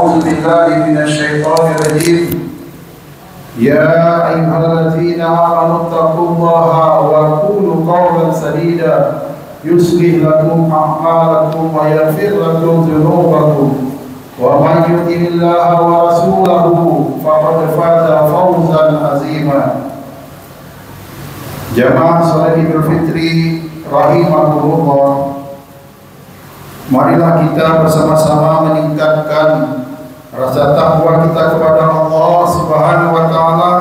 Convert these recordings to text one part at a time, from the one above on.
أعوذ بالله من الشيطان الرجيم. يا أيها الذين آمنوا اتقوا الله وقولوا قولا سديدا يصلح لكم أعمالكم ويغفر لكم ذنوبكم ومن يطع الله ورسوله فقد فاز فوزا عظيما. Jamaah salat Idul Fitri rahimakumullah, marilah kita bersama-sama meningkatkan rasa takwa kita kepada Allah Subhanahu wa taala,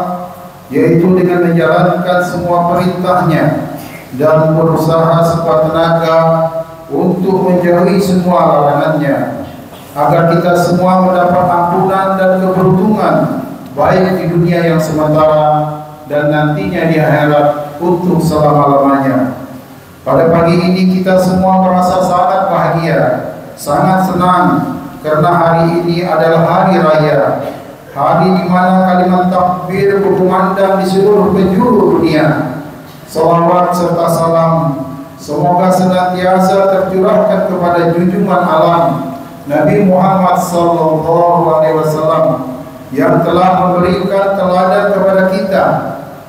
yaitu dengan menjalankan semua perintahnya dan berusaha sekuat tenaga untuk menjauhi semua larangannya, agar kita semua mendapat ampunan dan keberuntungan baik di dunia yang sementara dan nantinya di akhirat untuk selama-lamanya. Pada pagi ini kita semua merasa sangat bahagia, sangat senang, karena hari ini adalah hari raya, hari di mana kalimat takbir berkumandang di seluruh penjuru dunia. Salawat serta salam semoga senantiasa tercurahkan kepada junjungan alam Nabi Muhammad SAW yang telah memberikan teladan kepada kita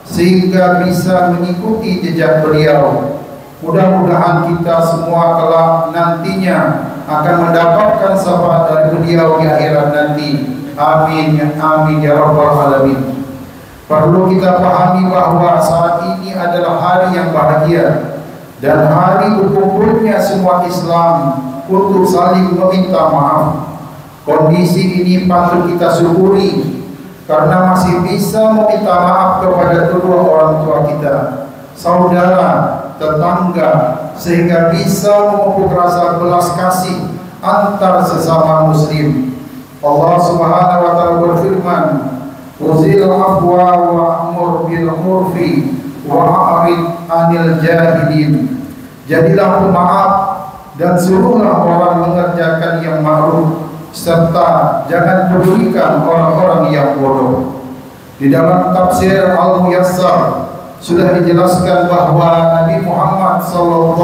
sehingga bisa mengikuti jejak beliau. Mudah-mudahan kita semua kelak nantinya akan mendapatkan syafaat dari beliau di akhirat nanti. Amin, amin ya rabbal alamin. Perlu kita pahami bahwa saat ini adalah hari yang bahagia dan hari berkumpulnya semua Islam untuk saling meminta maaf. Kondisi ini patut kita syukuri karena masih bisa meminta maaf kepada kedua orang tua kita, saudara, tetangga, sehingga bisa memupuk rasa belas kasih antar sesama muslim. Allah Subhanahu wa taala berfirman, "Uzil afwa wa'mur bil urfi wa'rid 'anil jahilin." Jadilah pemaaf dan suruhlah orang mengerjakan yang ma'ruf, serta jangan pedulikan orang-orang yang bodoh. Di dalam tafsir Al-Muyassar sudah dijelaskan bahwa Nabi Muhammad SAW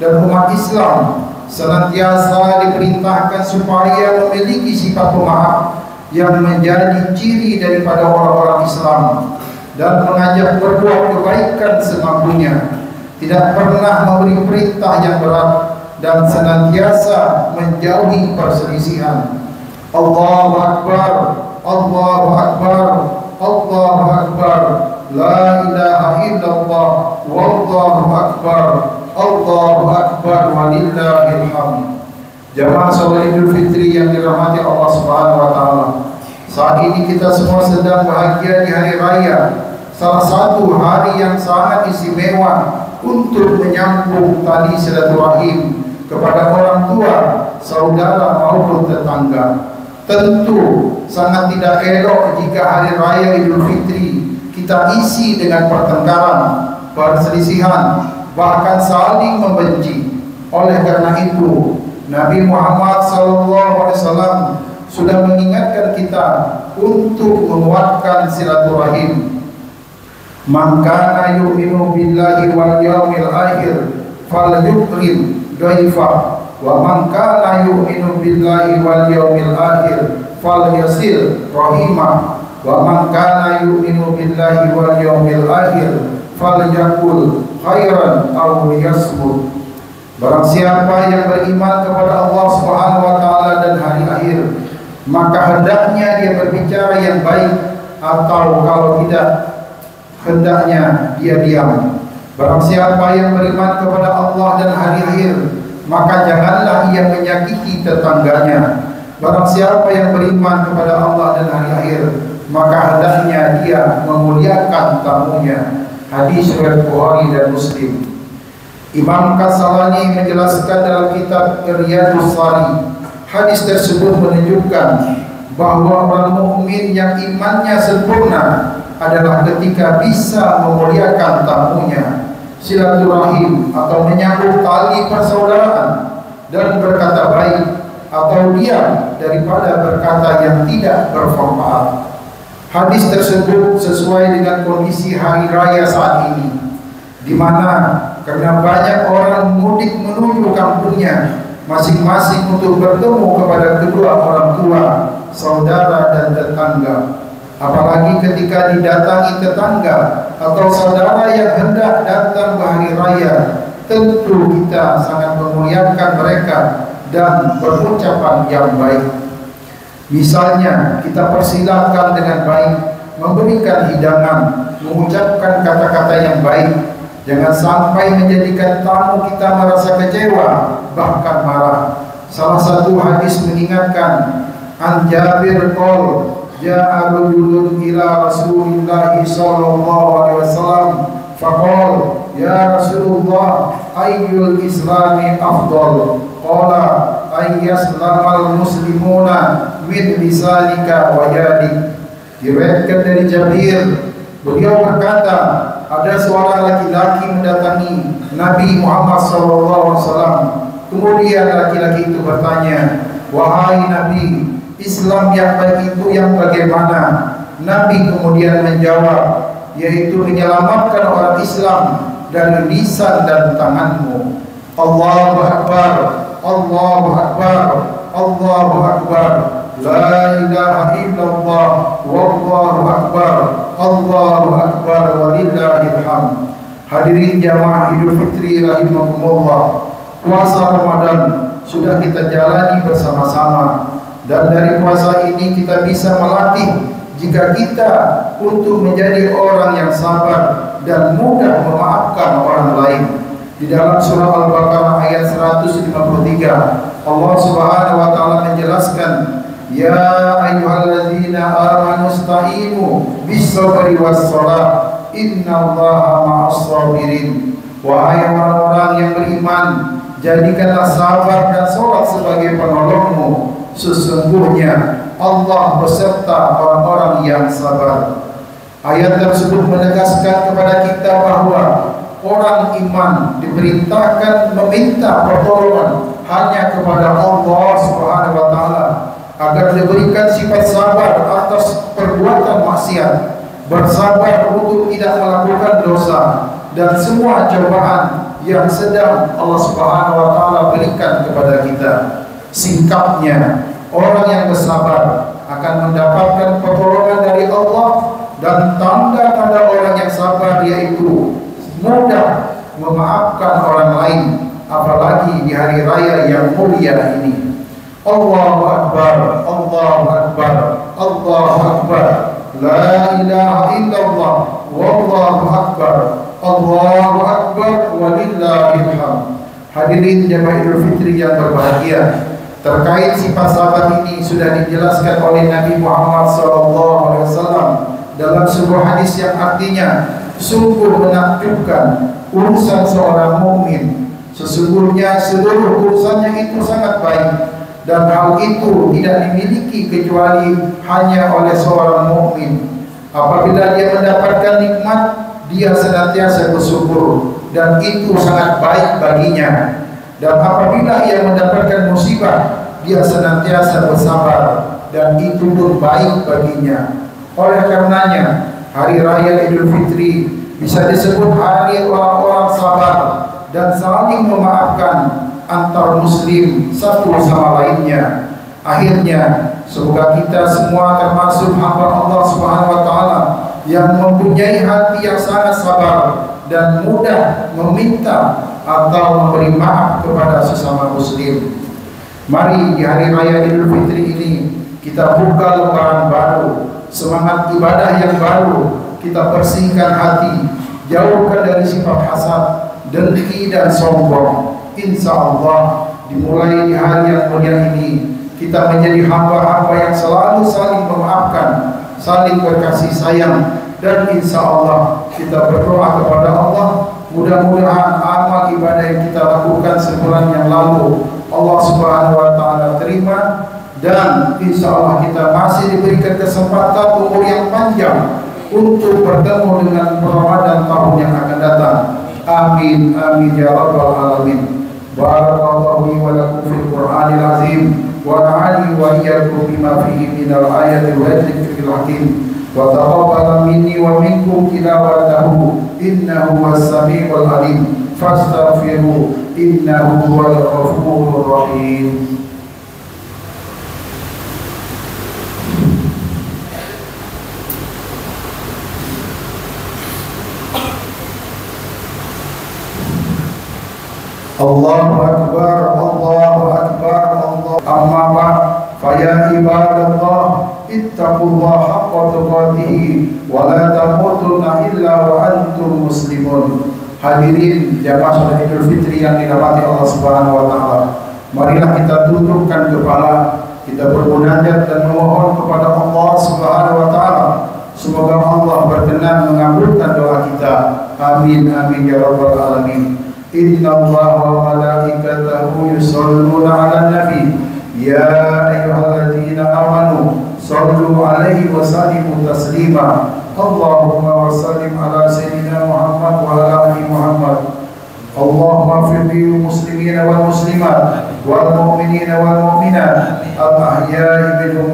dan umat Islam senantiasa diperintahkan supaya memiliki sifat pemaaf yang menjadi ciri daripada orang-orang Islam dan mengajak berbuat kebaikan semampunya, tidak pernah memberi perintah yang berat dan senantiasa menjauhi perselisihan. Allahu Akbar, Allahu Akbar, Allahu Akbar, la ilaha illallah, wallahu akbar, Allahu akbar, walillahil hamd. Jamaah salat Idul Fitri yang dirahmati Allah Subhanahu wa taala, saat ini kita semua sedang bahagia di hari raya, salah satu hari yang sangat istimewa untuk menyambung tali silaturahim kepada orang tua, saudara maupun tetangga. Tentu sangat tidak elok jika hari raya Idul Fitri kita isi dengan pertengkaran, perselisihan, bahkan saling membenci. Oleh karena itu, Nabi Muhammad SAW sudah mengingatkan kita untuk menguatkan silaturahim. Man kana yu'minu billahi wal yawmil akhir falyukrim dhaifa wa man kana yu'minu billahi wal yawmil akhir falyasil rahimah wa man kana yu'minu billahi wal yawmil akhir falyakul khairan aw liyasmut. Barang siapa yang beriman kepada Allah Subhanahu wa taala dan hari akhir, maka hendaknya dia berbicara yang baik, atau kalau tidak, hendaknya dia diam. Barang siapa yang beriman kepada Allah dan hari akhir, maka janganlah ia menyakiti tetangganya. Barang siapa yang beriman kepada Allah dan hari akhir, maka hendaknya dia memuliakan tamunya. Hadis riwayat Bukhari dan Muslim. Imam Kasalani menjelaskan dalam kitab Riyadhus Shalihin, hadis tersebut menunjukkan bahwa orang mukmin yang imannya sempurna adalah ketika bisa memuliakan tamunya, silaturahim atau menyambung tali persaudaraan, dan berkata baik atau diam daripada berkata yang tidak bermanfaat. Hadis tersebut sesuai dengan kondisi hari raya saat ini, di mana karena banyak orang mudik menuju kampungnya masing-masing untuk bertemu kepada kedua saudara dan tetangga. Apalagi ketika didatangi tetangga atau saudara yang hendak datang berhari raya, tentu kita sangat memuliakan mereka dan berucapan yang baik. Misalnya, kita persilakan dengan baik, memberikan hidangan, mengucapkan kata-kata yang baik. Jangan sampai menjadikan tamu kita merasa kecewa, bahkan marah. Salah satu hadis mengingatkan, An Jabir qol ja'a rajulun ila Rasulillah sallallahu alaihi wasallam faqala ya Rasulullah ayyul islami afdal qala ayyaslamal muslimuna min lisanika wa yadik. Diriwayatkan dari Jabir, beliau berkata, ada seorang laki-laki mendatangi Nabi Muhammad SAW. Kemudian laki-laki itu bertanya, wahai Nabi, Islam yang baik itu yang bagaimana? Nabi kemudian menjawab, yaitu menyelamatkan orang Islam dari lisan dan tanganmu. Allahu Akbar, Allahu Akbar, Allahu Akbar. La ilaha illallah, wallahu akbar, Allahu akbar, walillahil hamd. Hadirin jamaah Idul Fitri rahimakumullah. Puasa Ramadan sudah kita jalani bersama-sama, dan dari puasa ini kita bisa melatih jika kita untuk menjadi orang yang sabar dan mudah memaafkan orang lain. Di dalam surah Al-Baqarah ayat 153, Allah Subhanahu wa taala menjelaskan, ya ayyuhalladzina amanu ista'inu bis-sabri was-shalah innallaha ma'as-sabirin. Wahai orang-orang yang beriman, jadikanlah sabar dan salat sebagai penolongmu. Sesungguhnya Allah beserta orang-orang yang sabar. Ayat tersebut menegaskan kepada kita bahwa orang iman diperintahkan meminta pertolongan hanya kepada Allah Subhanahu wa taala, agar diberikan sifat sabar atas perbuatan maksiat, bersabar untuk tidak melakukan dosa, dan semua cobaan yang sedang Allah Subhanahu wa taala berikan kepada kita. Singkatnya, orang yang bersabar akan mendapatkan pertolongan dari Allah, dan tanda-tanda orang yang sabar yaitu mudah memaafkan orang lain, apalagi di hari raya yang mulia ini. Allahu Akbar, Allahu Akbar, Allahu Akbar. La ilaha illallah, wallahu akbar, Allahu akbar, walillahil hamd. Hadirin jamaah Idul Fitri yang berbahagia, terkait sifat sabar ini sudah dijelaskan oleh Nabi Muhammad SAW dalam sebuah hadis yang artinya, sungguh menakjubkan urusan seorang mukmin. Sesungguhnya seluruh urusannya itu sangat baik, dan hal itu tidak dimiliki kecuali hanya oleh seorang mukmin. Apabila dia mendapatkan nikmat, dia senantiasa bersyukur, dan itu sangat baik baginya. Dan apabila ia mendapatkan musibah, dia senantiasa bersabar, dan itu pun baik baginya. Oleh karenanya, hari raya Idul Fitri bisa disebut hari orang-orang sabar dan saling memaafkan antar muslim satu sama lainnya. Akhirnya, semoga kita semua termasuk hamba Allah Subhanahu wa taala yang mempunyai hati yang sangat sabar dan mudah meminta atau memberi maaf kepada sesama muslim. Mari di hari raya Idul Fitri ini kita buka lembaran baru, semangat ibadah yang baru, kita bersihkan hati, jauhkan dari sifat hasad, dengki dan sombong. Insya Allah dimulai di hari yang mulia ini, kita menjadi hamba-hamba yang selalu saling memaafkan, saling berkasih sayang, dan insya Allah kita berdoa kepada Allah, mudah-mudahan amal ibadah yang kita lakukan sebulan yang lalu Allah Subhanahu wa taala terima, dan insya Allah kita masih diberikan kesempatan umur yang panjang untuk bertemu dengan Ramadan tahun yang akan datang. Amin amin ya rabbal alamin. Barakallahu li wa lakum fil Qur'anil azim, wa na'ani wa iyyakum bima fihi minal ayati wa dzikril hakim, wa taqabbal minni wa minkum tilawatahu innahu was-sami'ul alim, fastaghfiru innahu huwal ghafurur rahim. Allahu Akbar, Allahu Akbar, Allah. Amma ba'd, faya ibadallah, ittaqullaha haqqa tuqatih wa la tamutunna illa wa antum muslimun. Hadirin jamaah salat Idul Fitri yang dirahmati Allah Subhanahu wa taala. Marilah kita tundukkan kepala, kita bermunajat dan memohon kepada Allah Subhanahu wa taala. Semoga Allah berkenan mengabulkan doa kita. Amin amin ya rabbal alamin. Inna Allah wa malaikatahu yusalluna 'alan nabi ya ayyuhalladzina amanu sallu 'alaihi wa sallimu taslima. Allahumma wa sallim ala sayyidina Muhammad wa ala ali Muhammad. Allahumma ighfir lil muslimina wal muslimat wal mu'minina wal mu'minat al ahya'i minhum